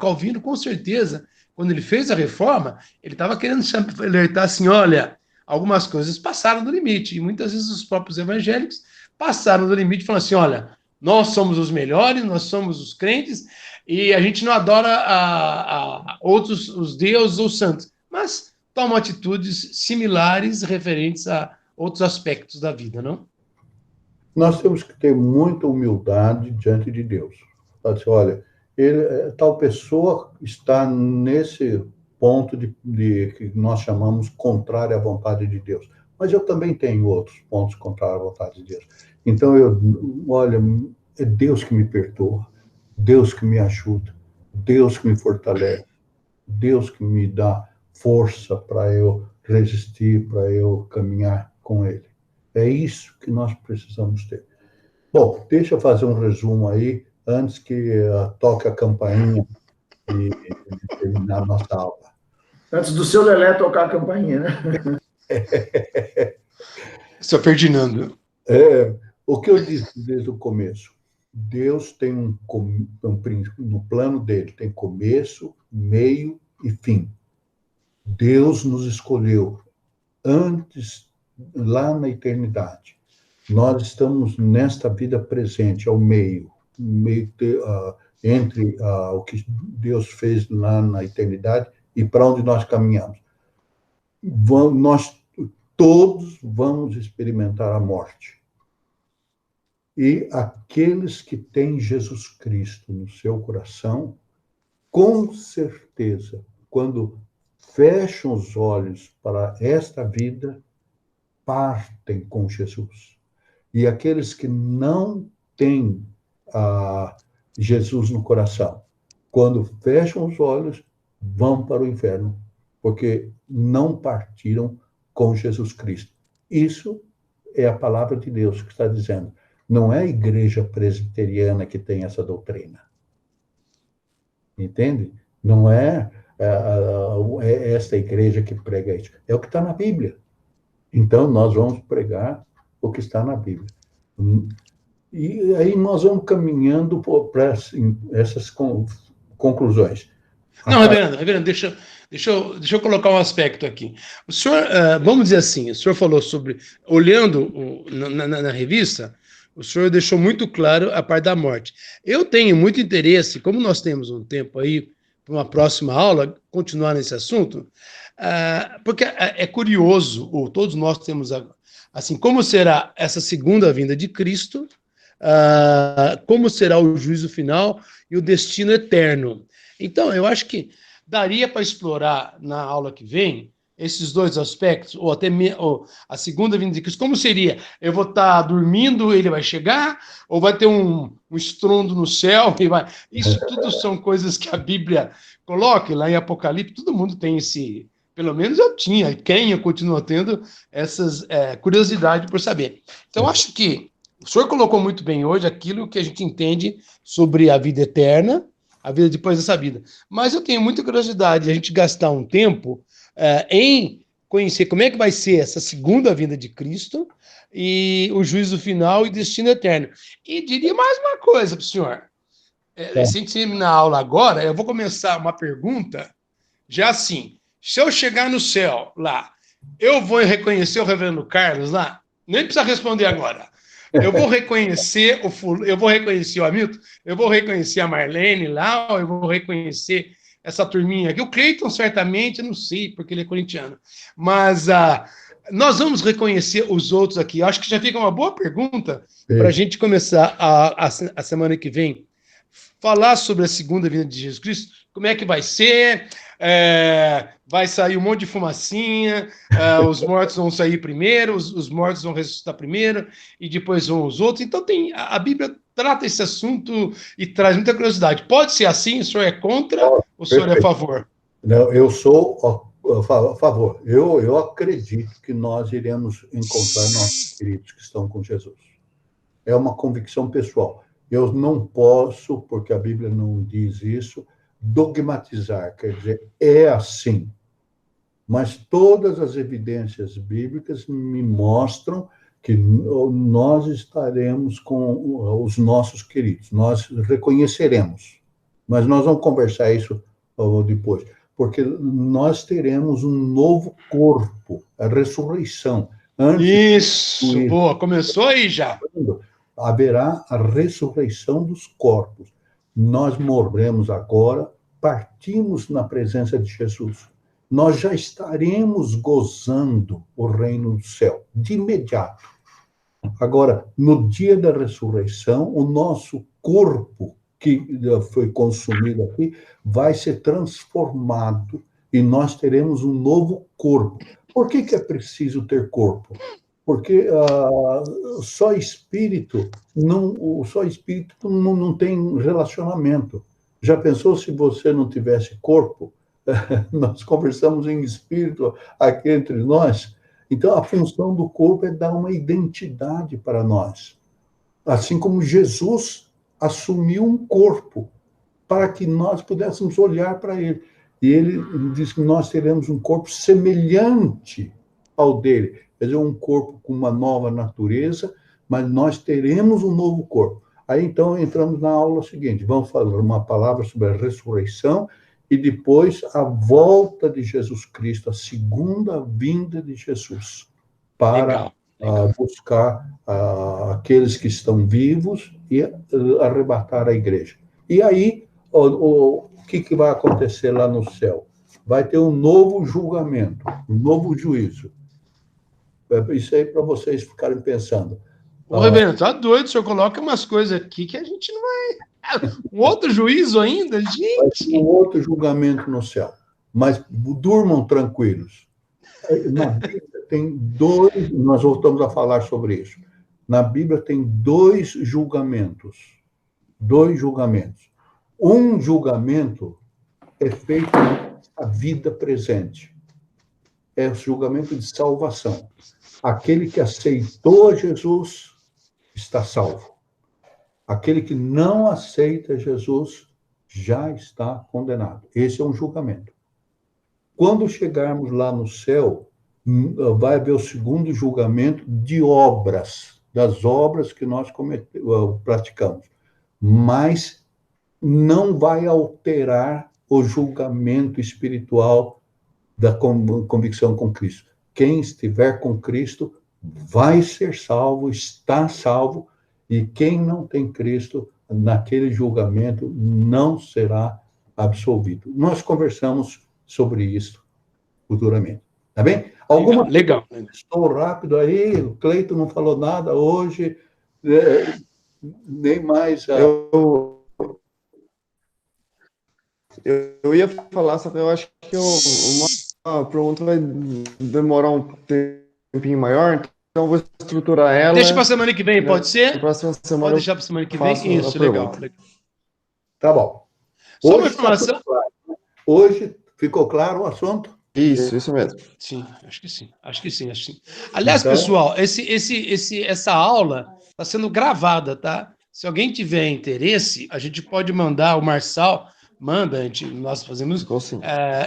Calvino, com certeza, quando ele fez a reforma, ele estava querendo alertar assim, olha, algumas coisas passaram do limite, e muitas vezes os próprios evangélicos passaram do limite, falando assim, olha, nós somos os melhores, nós somos os crentes, e a gente não adora outros, os deuses ou santos, mas tomam atitudes similares referentes a outros aspectos da vida, não? Nós temos que ter muita humildade diante de Deus. Assim, olha, tal pessoa está nesse ponto que nós chamamos contrário à vontade de Deus. Mas eu também tenho outros pontos contrários à vontade de Deus. Então, olha, é Deus que me perdoa, Deus que me ajuda, Deus que me fortalece, Deus que me dá força para eu resistir, para eu caminhar com Ele. É isso que nós precisamos ter. Bom, deixa eu fazer um resumo aí, antes que toque a campainha e terminar a nossa aula. Antes do seu Lelé tocar a campainha, né? Seu Ferdinando. O que eu disse desde o começo, Deus tem no plano dele, tem começo, meio e fim. Deus nos escolheu antes, lá na eternidade. Nós estamos nesta vida presente, ao meio entre o que Deus fez lá na eternidade e para onde nós caminhamos. Nós todos vamos experimentar a morte. E aqueles que têm Jesus Cristo no seu coração, com certeza, quando fecham os olhos para esta vida, partem com Jesus. E aqueles que não têm Jesus no coração, quando fecham os olhos, vão para o inferno, porque não partiram com Jesus Cristo. Isso é a palavra de Deus que está dizendo. Não é a igreja presbiteriana que tem essa doutrina. Entende? Não é esta igreja que prega isso. É o que está na Bíblia. Então, nós vamos pregar o que está na Bíblia. E aí nós vamos caminhando para essas conclusões. Não, reverendo, deixa eu colocar um aspecto aqui. O senhor, vamos dizer assim, o senhor falou sobre, olhando na revista, o senhor deixou muito claro a parte da morte. Eu tenho muito interesse, como nós temos um tempo aí, para uma próxima aula, continuar nesse assunto, porque é curioso, ou todos nós temos, assim, como será essa segunda vinda de Cristo, como será o juízo final e o destino eterno. Então, eu acho que daria para explorar na aula que vem esses dois aspectos, ou até ou a segunda vinda de Cristo. Como seria? Eu vou estar dormindo, ele vai chegar, ou vai ter um estrondo no céu? E vai... Isso tudo são coisas que a Bíblia coloca, lá em Apocalipse, todo mundo tem esse... Pelo menos eu tinha, e quem eu continuo tendo essas curiosidade por saber. Então, acho que o senhor colocou muito bem hoje aquilo que a gente entende sobre a vida eterna, a vida depois dessa vida. Mas eu tenho muita curiosidade de a gente gastar um tempo em conhecer como é que vai ser essa segunda vinda de Cristo e o juízo final e destino eterno. E diria mais uma coisa para o senhor. Se a gente terminar a aula agora, eu vou começar uma pergunta já assim. Se eu chegar no céu lá, eu vou reconhecer o reverendo Carlos lá? Nem precisa responder agora. Eu vou reconhecer o Hamilton, eu vou reconhecer a Marlene lá, eu vou reconhecer essa turminha aqui. O Cleiton, certamente, eu não sei, porque ele é corintiano. Mas nós vamos reconhecer os outros aqui. Eu acho que já fica uma boa pergunta para a gente começar a semana que vem. Falar sobre a segunda vinda de Jesus Cristo, como é que vai ser, vai sair um monte de fumacinha, os mortos vão sair primeiro, os mortos vão ressuscitar primeiro, e depois vão os outros. Então a Bíblia trata esse assunto e traz muita curiosidade. Pode ser assim? O senhor é contra ou o senhor é a favor? Não, eu sou a favor. Eu acredito que nós iremos encontrar nossos queridos que estão com Jesus. É uma convicção pessoal. Eu não posso, porque a Bíblia não diz isso, dogmatizar, quer dizer, é assim. Mas todas as evidências bíblicas me mostram que nós estaremos com os nossos queridos, nós reconheceremos. Mas nós vamos conversar isso depois, porque nós teremos um novo corpo, a ressurreição. Isso, boa, começou aí já. Haverá a ressurreição dos corpos. Nós morremos agora, partimos na presença de Jesus. Nós já estaremos gozando o reino do céu, de imediato. Agora, no dia da ressurreição, o nosso corpo, que foi consumido aqui, vai ser transformado e nós teremos um novo corpo. Por que é preciso ter corpo? Porque só espírito não tem relacionamento. Já pensou se você não tivesse corpo? Nós conversamos em espírito aqui entre nós. Então, a função do corpo é dar uma identidade para nós. Assim como Jesus assumiu um corpo para que nós pudéssemos olhar para ele. E ele diz que nós teremos um corpo semelhante ao dele. Quer dizer, um corpo com uma nova natureza, mas nós teremos um novo corpo. Aí, então, entramos na aula seguinte. Vamos falar uma palavra sobre a ressurreição e depois a volta de Jesus Cristo, a segunda vinda de Jesus, para buscar aqueles que estão vivos e arrebatar a igreja. E aí, o que vai acontecer lá no céu? Vai ter um novo julgamento, um novo juízo. Isso aí para vocês ficarem pensando. Ô, reverendo, tá doido, o senhor coloca umas coisas aqui que a gente não vai... Um outro juízo ainda, gente? Vai ter um outro julgamento no céu. Mas durmam tranquilos. Na Bíblia tem dois... Nós voltamos a falar sobre isso. Na Bíblia tem dois julgamentos. Dois julgamentos. Um julgamento é feito na vida presente. É o julgamento de salvação. Aquele que aceitou Jesus está salvo. Aquele que não aceita Jesus já está condenado. Esse é um julgamento. Quando chegarmos lá no céu, vai haver o segundo julgamento de obras, das obras que nós praticamos. Mas não vai alterar o julgamento espiritual da convicção com Cristo. Quem estiver com Cristo vai ser salvo, está salvo, e quem não tem Cristo, naquele julgamento, não será absolvido. Nós conversamos sobre isso futuramente. Tá bem? Alguma legal. Estou rápido aí, o Cleiton não falou nada hoje, nem mais. Eu ia falar, só que eu acho que uma pergunta vai demorar um tempinho maior, então eu vou estruturar ela. Deixa para semana que vem, pode ser? Na próxima semana. Pode deixar para semana que vem? Isso, legal. Tá bom. Só uma informação. Hoje ficou claro o assunto? Isso mesmo. Sim, acho que sim. Aliás, então, pessoal, essa aula está sendo gravada, tá? Se alguém tiver interesse, a gente pode mandar, o Marçal manda, nós fazemos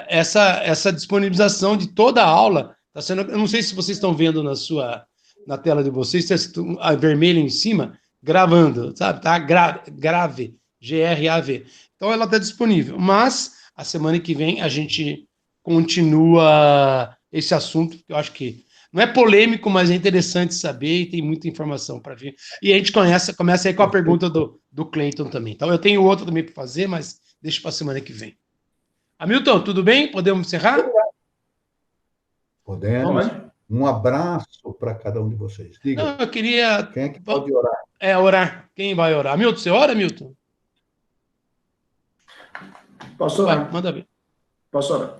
essa disponibilização de toda a aula. Tá sendo, eu não sei se vocês estão vendo na tela de vocês, a vermelha em cima, gravando, sabe? Tá grave, G-R-A-V. Então ela está disponível, mas a semana que vem a gente continua esse assunto, que eu acho que não é polêmico, mas é interessante saber e tem muita informação para ver. E a gente começa aí com a pergunta do Cleiton também. Então eu tenho outro também para fazer, mas deixa para a semana que vem. Hamilton, tudo bem? Podemos encerrar? Podemos. Um abraço para cada um de vocês. Diga. Não, eu queria... Quem é que pode orar? Orar. Quem vai orar? Hamilton, você ora, Hamilton? Posso orar? Vai, manda ver. Posso orar?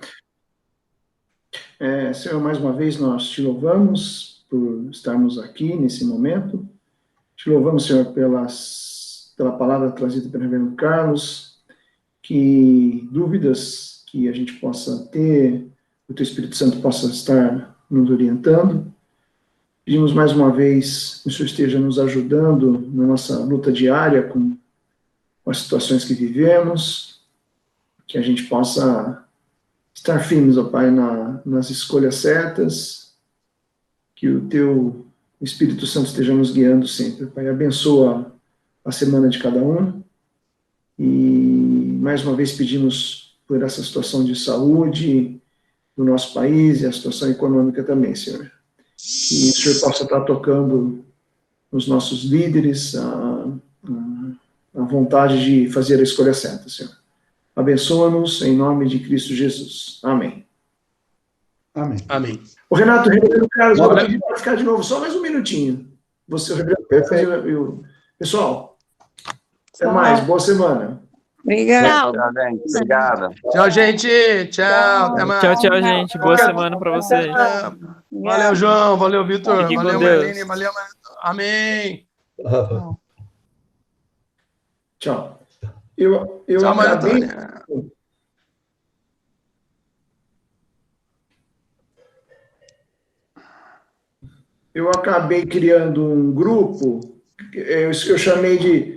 Senhor, mais uma vez nós te louvamos por estarmos aqui nesse momento. Te louvamos, Senhor, pela palavra trazida pelo reverendo Carlos, que dúvidas que a gente possa ter, o Teu Espírito Santo possa estar nos orientando. Pedimos mais uma vez que o Senhor esteja nos ajudando na nossa luta diária com as situações que vivemos, que a gente possa estar firmes, ó Pai, nas escolhas certas, que o Teu Espírito Santo esteja nos guiando sempre, Pai. Abençoa a semana de cada um. E, mais uma vez, pedimos por essa situação de saúde do nosso país e a situação econômica também, Senhor. Que o Senhor possa estar tocando nos nossos líderes a vontade de fazer a escolha certa, Senhor. Abençoa-nos em nome de Cristo Jesus. Amém. Amém. O Renato, Reverendo Carlos, vou pedir para ficar de novo só mais um minutinho. Você, o Reverendo Carlos, pessoal, até mais. Boa semana. Obrigada. Tchau, gente. Obrigada. Tchau, gente. Tchau. Até mais. Tchau, gente. Boa semana para vocês. Valeu, João. Valeu, Vitor. Fique com Valeu, Deus. Marlene. Valeu, Amém. Tchau. Eu Tchau, acabei... Eu acabei criando um grupo, eu chamei de